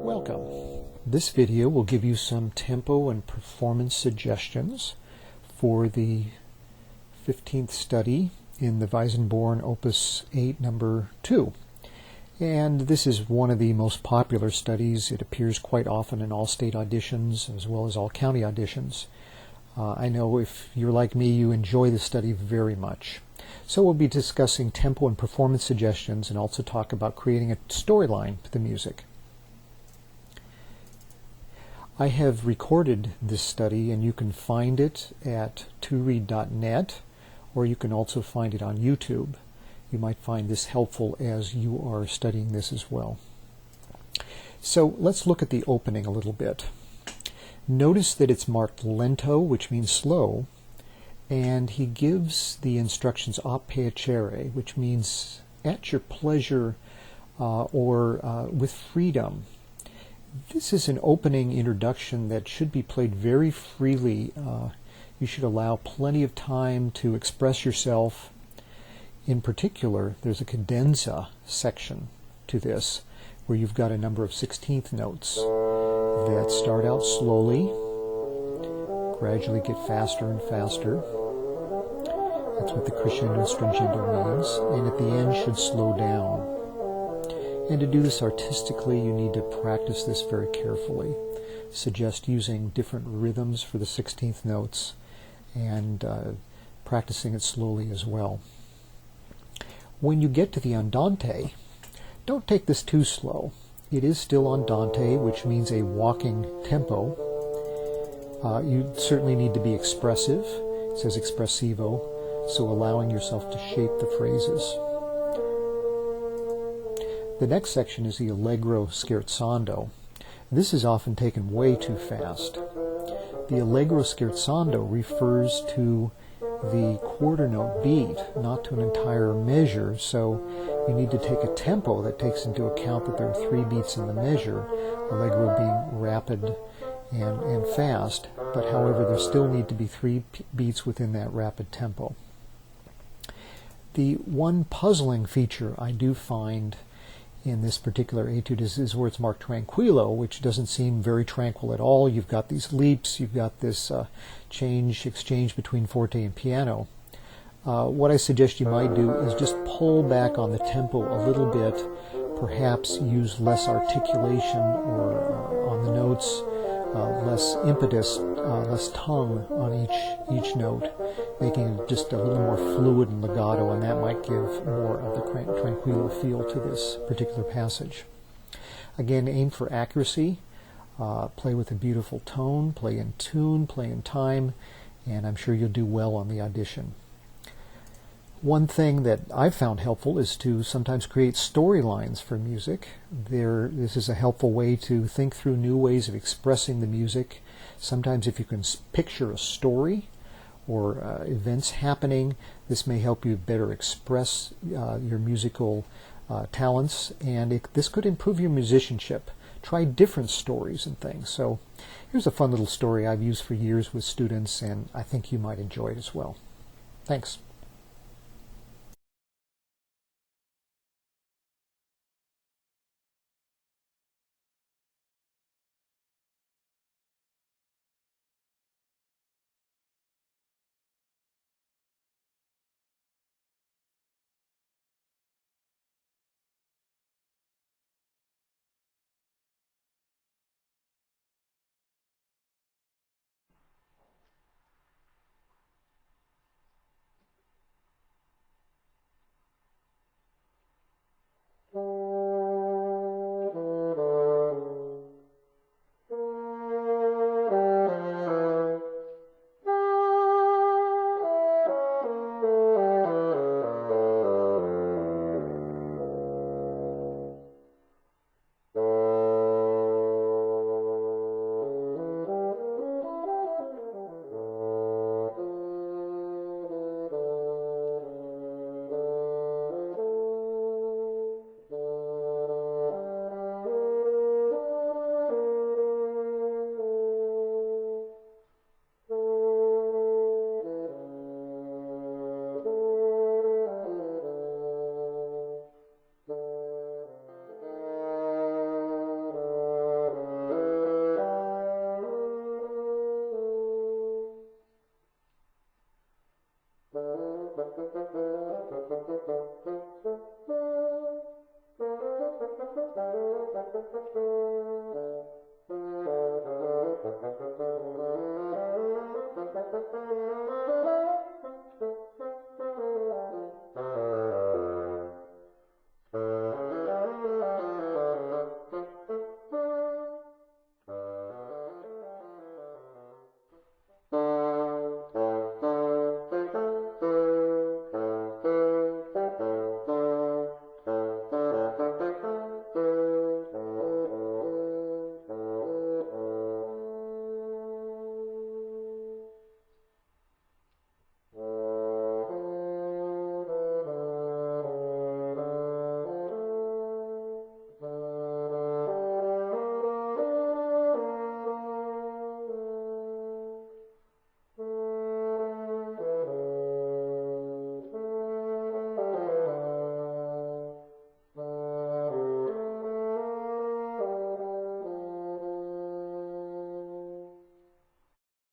Welcome. This video will give you some tempo and performance suggestions for the 15th study in the Weissenborn Opus 8 number 2. And this is one of the most popular studies. It appears quite often in all state auditions as well as all county auditions. I know if you're like me, you enjoy the study very much. So we'll be discussing tempo and performance suggestions and also talk about creating a storyline to the music. I have recorded this study and you can find it at toread.net, or you can also find it on YouTube. You might find this helpful as you are studying this as well. So let's look at the opening a little bit. Notice that it's marked lento, which means slow, and he gives the instructions a piacere, which means at your pleasure or with freedom. This is an opening introduction that should be played very freely. You should allow plenty of time to express yourself. In particular, there's a cadenza section to this, where you've got a number of 16th notes that start out slowly, gradually get faster and faster. That's what the crescendo stringendo means, and at the end should slow down. And to do this artistically, you need to practice this very carefully. Suggest using different rhythms for the 16th notes and practicing it slowly as well. When you get to the Andante, don't take this too slow. It is still Andante, which means a walking tempo. You certainly need to be expressive. It says espressivo, so allowing yourself to shape the phrases. The next section is the Allegro Scherzando. This is often taken way too fast. The Allegro Scherzando refers to the quarter note beat, not to an entire measure, so you need to take a tempo that takes into account that there are 3 beats in the measure, Allegro being rapid and fast, but however there still need to be 3 beats within that rapid tempo. The one puzzling feature I do find in this particular etude is where it's marked Tranquillo, which doesn't seem very tranquil at all. You've got these leaps, you've got this exchange between forte and piano. What I suggest you might do is just pull back on the tempo a little bit, perhaps use less articulation or on the notes, less impetus, less tongue on each note, making it just a little more fluid and legato, and that might give more of the tranquillo feel to this particular passage. Again, aim for accuracy, play with a beautiful tone, play in tune, play in time, and I'm sure you'll do well on the audition. One thing that I've found helpful is to sometimes create storylines for music. This is a helpful way to think through new ways of expressing the music. Sometimes if you can picture a story or events happening, this may help you better express your musical talents, and this could improve your musicianship. Try different stories and things. So here's a fun little story I've used for years with students, and I think you might enjoy it as well. Thanks.